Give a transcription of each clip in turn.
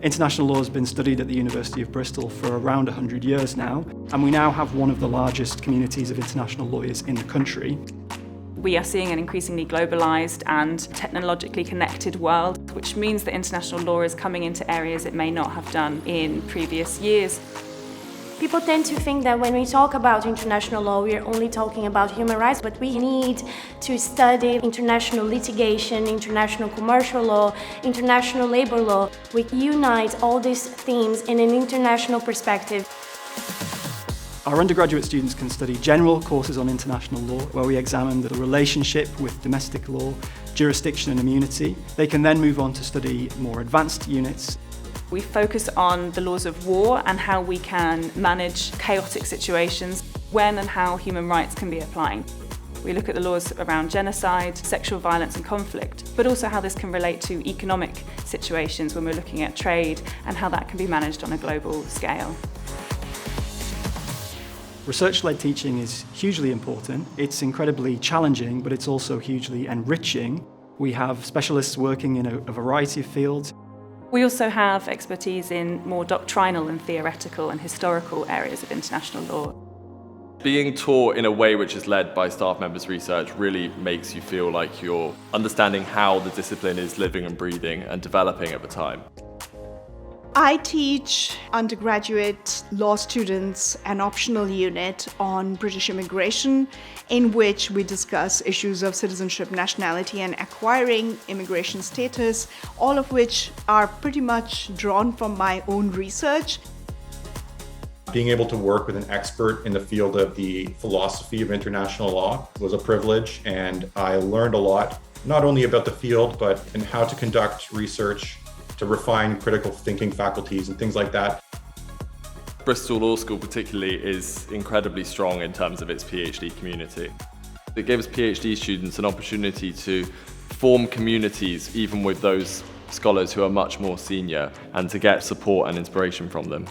International law has been studied at the University of Bristol for around 100 years now, and we now have one of the largest communities of international lawyers in the country. We are seeing an increasingly globalised and technologically connected world, which means that international law is coming into areas it may not have done in previous years. People tend to think that when we talk about international law, we are only talking about human rights, but we need to study international litigation, international commercial law, international labor law. We unite all these themes in an international perspective. Our undergraduate students can study general courses on international law, where we examine the relationship with domestic law, jurisdiction and immunity. They can then move on to study more advanced units. We focus on the laws of war and how we can manage chaotic situations, when and how human rights can be applied. We look at the laws around genocide, sexual violence and conflict, but also how this can relate to economic situations when we're looking at trade and how that can be managed on a global scale. Research-led teaching is hugely important. It's incredibly challenging, but it's also hugely enriching. We have specialists working in a variety of fields. We also have expertise in more doctrinal and theoretical and historical areas of international law. Being taught in a way which is led by staff members' research really makes you feel like you're understanding how the discipline is living and breathing and developing at the time. I teach undergraduate law students an optional unit on British immigration, in which we discuss issues of citizenship, nationality, and acquiring immigration status, all of which are pretty much drawn from my own research. Being able to work with an expert in the field of the philosophy of international law was a privilege, and I learned a lot, not only about the field, but in how to conduct research, to refine critical thinking faculties and things like that. Bristol Law School particularly is incredibly strong in terms of its PhD community. It gives PhD students an opportunity to form communities even with those scholars who are much more senior and to get support and inspiration from them.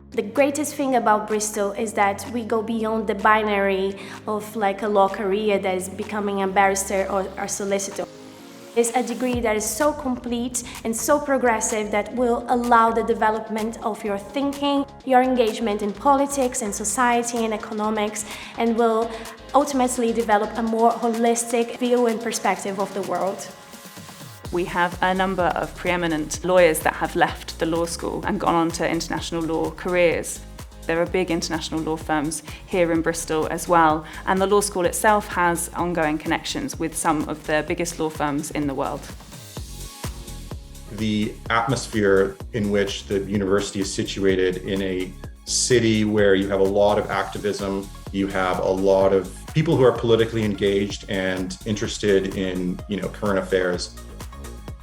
The greatest thing about Bristol is that we go beyond the binary of like a law career that is becoming a barrister or a solicitor. It's a degree that is so complete and so progressive that will allow the development of your thinking, your engagement in politics and society and economics, and will ultimately develop a more holistic view and perspective of the world. We have a number of preeminent lawyers that have left the law school and gone on to international law careers. There are big international law firms here in Bristol as well, and the law school itself has ongoing connections with some of the biggest law firms in the world. The atmosphere in which the university is situated in a city where you have a lot of activism, you have a lot of people who are politically engaged and interested in, current affairs.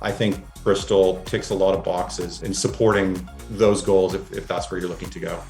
I think Bristol ticks a lot of boxes in supporting those goals if that's where you're looking to go.